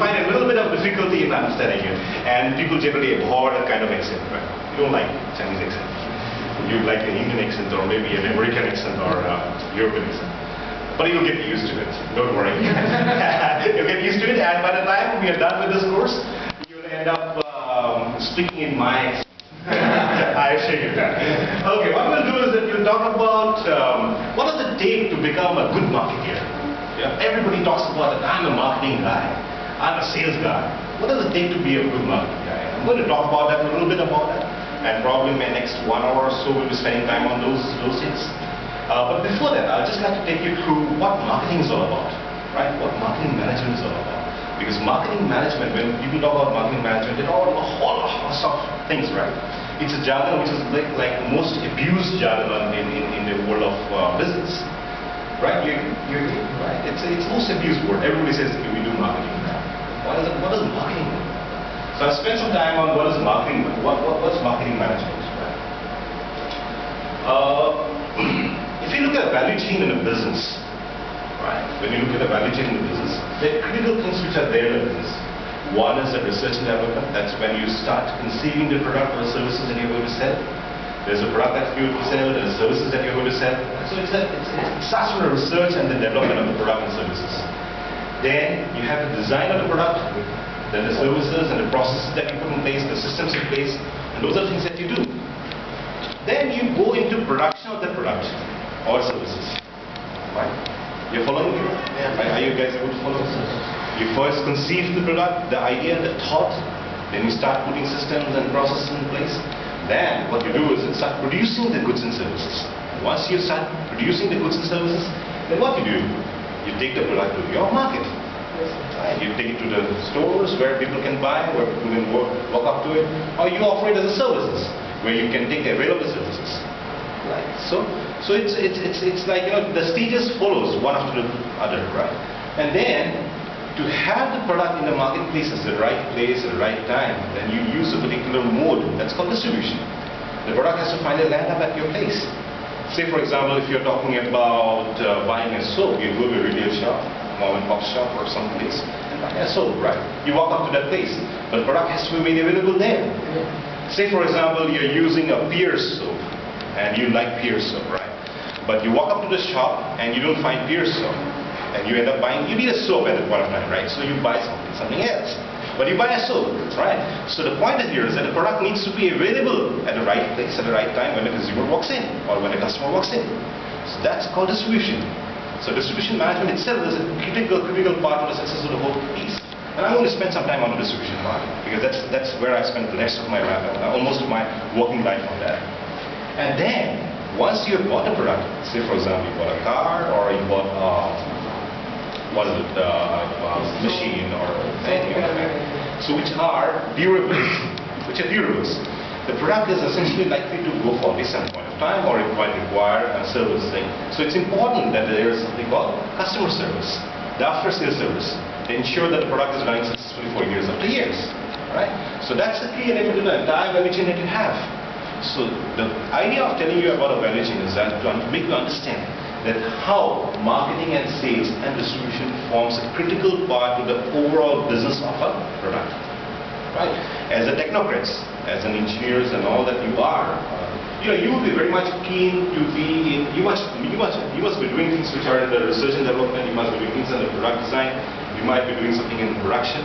find a little bit of difficulty in understanding it. And people generally abhor that kind of accent, right? You don't like Chinese accent. You like an Indian accent or maybe an American accent or European accent. But you'll get used to it. Don't worry. You'll get used to it, and by the time we are done with this course, you'll end up speaking in my accent. I assure you that. Okay, what we'll do is that we'll talk about what does it take to become a good marketeer. Yeah, everybody talks about that I'm a marketing guy, I'm a sales guy. What does it take to be a good marketing guy? I'm going to talk about that, a little bit about that, and probably in my next 1 hour or so we'll be spending time on those things. But before that, I'd just like to take you through what marketing is all about, right? What marketing management is all about. Because marketing management, when people talk about marketing management, they talk about a whole host of things, right? It's a jargon which is like most abused jargon in the world of business, right? You agree, right? It's most abused word. Everybody says we do marketing. What does marketing mean? So I spent some time on what is marketing, what's marketing management, right? If you look at a value chain in a business, right? When you look at the value chain in the business, there are critical things which are there in the business. One is the research and development. That's when you start conceiving the product or services that you're going to sell. There's a product that you're going to sell, there's services that you're going to sell. So it starts from the research and the development of the product and services. Then you have the design of the product, then the services and the processes that you put in place, the systems in place, and those are things that you do. Then you go into production of the product or services. Right? You're following me? Yeah. Are you guys able to follow? You first conceive the product, the idea, the thought, then you start putting systems and processes in place. Then what you do is you start producing the goods and services. Once you start producing the goods and services, then what you do? You take the product to your market. Right? You take it to the stores where people can buy, where people can walk up to it, or you offer it as a services, where you can take available services. Right? So it's like, you know, the stages follows one after the other, right? And then to have the product in the marketplace at the right place at the right time, then you use a particular mode that's called distribution. The product has to finally land up at your place. Say for example, if you're talking about buying a soap, you go to a retail shop, mom and pop shop or some place, and buy a soap, right? You walk up to that place, but the product has to be made available there. Say for example, you're using a Pierce soap, and you like Pierce soap, right? But you walk up to the shop and you don't find Pierce soap, and you end up buying, you need a soap at that point of time, right? So you buy something else. But you buy a soap, right? So the point here is that the product needs to be available at the right place, at the right time when the consumer walks in, or when the customer walks in. So that's called distribution. So distribution management itself is a critical part of the success of the whole piece. And I'm going to spend some time on the distribution part, because that's where I spend the rest of my almost my working life on that. And then, once you have bought a product, say for example, you bought a car, or you bought machine or anything like that. So which are durables. The product is essentially likely to go for at least some point of time, or it might require a service thing. So it's important that there is something called customer service, the after sales service, to ensure that the product is running successfully for years after years. Right? So that's the key element to the entire value chain that you have. So the idea of telling you about a value chain is that to make you understand that how marketing and sales and distribution forms a critical part to the overall business of a product. Right? As a technocrats, as an engineers and all that you are, you will be very much keen to be in, you must be doing things which are in the research and development, you must be doing things in the product design, you might be doing something in production.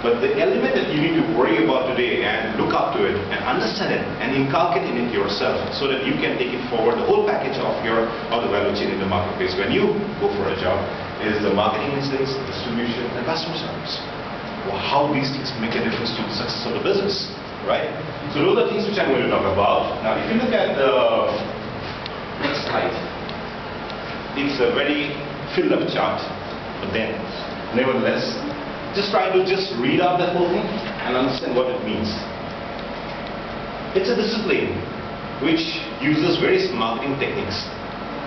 But the element that you need to worry about today and look up to it and understand it and inculcate it into yourself so that you can take it forward, the whole package of the value chain in the marketplace when you go for a job, is the marketing and sales, distribution, and customer service. Well, how these things make a difference to the success of the business, right? So those are things which I'm going to talk about. Now, if you look at the next slide, it's a very filled up chart, but then, nevertheless, just try to read out that whole thing and understand what it means. It's a discipline which uses various marketing techniques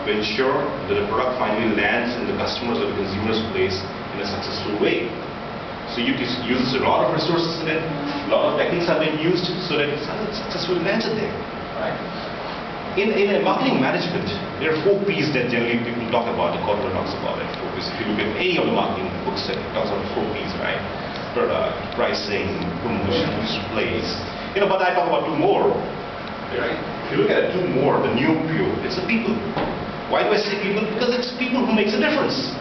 to ensure that the product finally lands in the customer's or the consumer's place in a successful way. So you use a lot of resources in it, a lot of techniques are being used so that it successfully lands there. Right? In marketing management, there are 4 P's that generally people talk about, the Corporate talks about it. 4 P's. If you look at any of the marketing books, it talks about 4 P's, right? product, pricing, promotion, displays. But I talk about two more. Right? If you look at it, two more, the new few, it's the people. Why do I say people? Because it's people who makes a difference.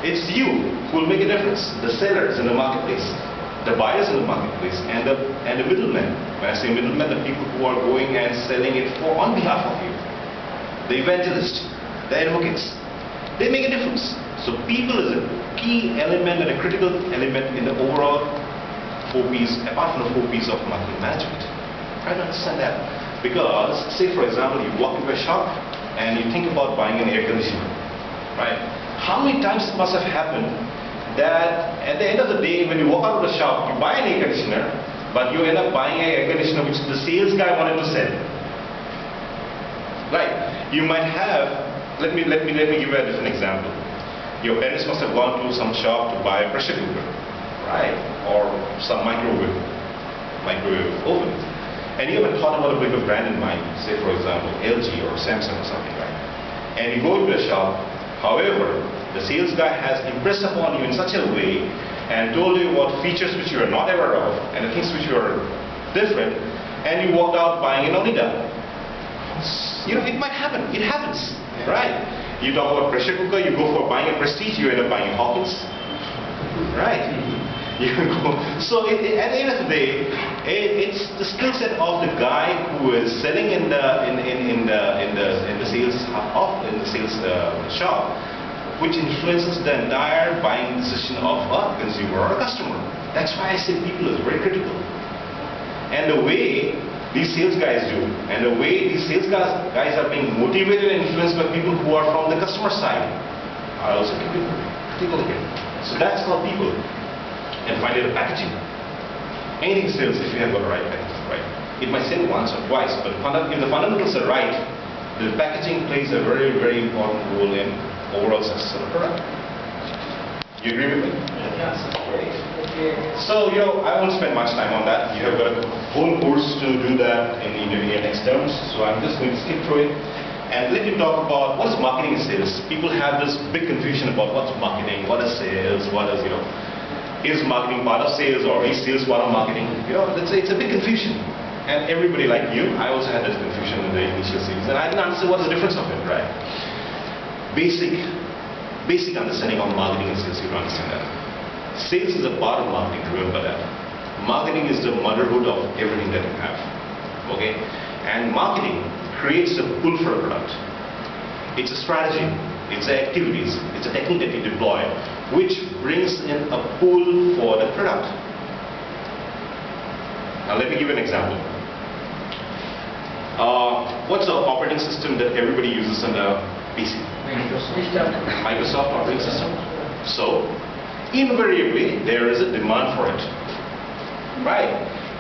It's you who will make a difference. The sellers in the marketplace, the buyers in the marketplace, and the middlemen. When I say middlemen, the people who are going and selling it on behalf of you. The evangelists, the advocates, they make a difference. So people is a key element and a critical element in the overall 4 Ps, apart from the 4 Ps of marketing management. Try to understand that. Because, say for example, you walk into a shop and you think about buying an air conditioner, right? How many times it must have happened that at the end of the day, when you walk out of the shop, you buy an air conditioner, but you end up buying an air conditioner which the sales guy wanted to sell. Right? You might have, let me give you a different example. Your parents must have gone to some shop to buy a pressure cooker, right? Or some microwave oven. And you haven't thought about a bigger brand in mind, say for example, LG or Samsung or something, right? And you go into a shop, however, the sales guy has impressed upon you in such a way and told you about features which you are not aware of and the things which you are different, and you walked out buying an Onida. It might happen. It happens, right? You talk about pressure cooker, you go for buying a Prestige, you end up buying a Hawkins, right? So at the end of the day, it's the skill set of the guy who is selling in the sales shop, which influences the entire buying decision of a consumer or a customer. That's why I say people is very critical. And the way these sales guys do, and the way these sales guys are being motivated and influenced by people who are from the customer side are also critical again. So that's called people. And finally, the packaging. Anything sells if you have got the right packaging, right? It might sell once or twice, but if the fundamentals are right, the packaging plays a very, very important role in overall success of the product. You agree with me? Yes. Great. So, I won't spend much time on that. You have got a whole course to do that in your next terms, so I'm just going to skip through it and let you talk about what is marketing and sales. People have this big confusion about what's marketing, what is sales, what is, is marketing part of sales or is sales part of marketing? It's a big confusion. And everybody like you, I also had this confusion in the initial series, and I didn't understand what is the difference of it, right? Basic understanding of marketing and sales, you don't understand that. Sales is a part of marketing, remember that. Marketing is the motherhood of everything that you have, okay? And marketing creates a pull for a product. It's a strategy, it's activities, it's a technique that you deploy, which brings in a pull for the product. Now let me give you an example. What's the operating system that everybody uses on a PC? Microsoft operating system. So, invariably, there is a demand for it. Right?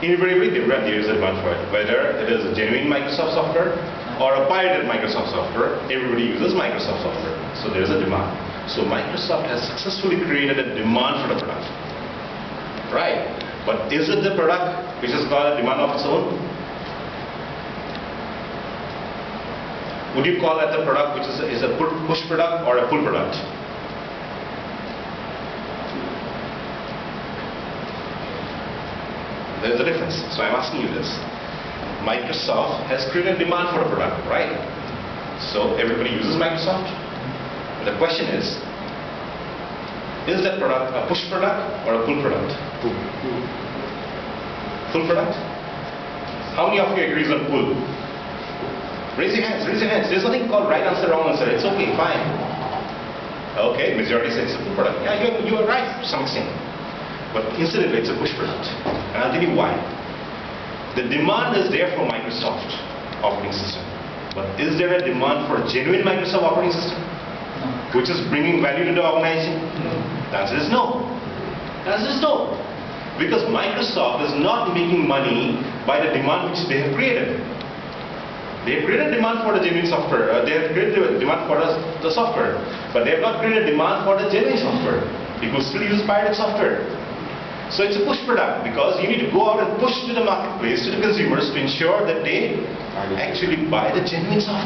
Invariably, there is a demand for it. Whether it is a genuine Microsoft software or a pirated Microsoft software, everybody uses Microsoft software. So, there is a demand. So, Microsoft has successfully created a demand for the product. Right? But is it the product which has got a demand of its own? Would you call that the product which is a push product or a pull product? There's a difference. So I'm asking you this. Microsoft has created demand for a product, right? So everybody uses Microsoft. The question is that product a push product or a pull product? Pull product? How many of you agrees on pull? Raise your hands, raise your hands. There's nothing called right answer, wrong answer. It's okay, fine. Okay, majority says it's a pull product. Yeah, you are right to some extent. But incidentally, it's a push product. And I'll tell you why. The demand is there for Microsoft operating system. But is there a demand for a genuine Microsoft operating system? No. Which is bringing value to the organization? No. The answer is no. The answer is no. Because Microsoft is not making money by the demand which they have created. They have created demand for the genuine software. They have created demand for the software. But they have not created demand for the genuine software. People still use pirated software. So it's a push product because you need to go out and push to the marketplace, to the consumers to ensure that they actually buy the genuine software.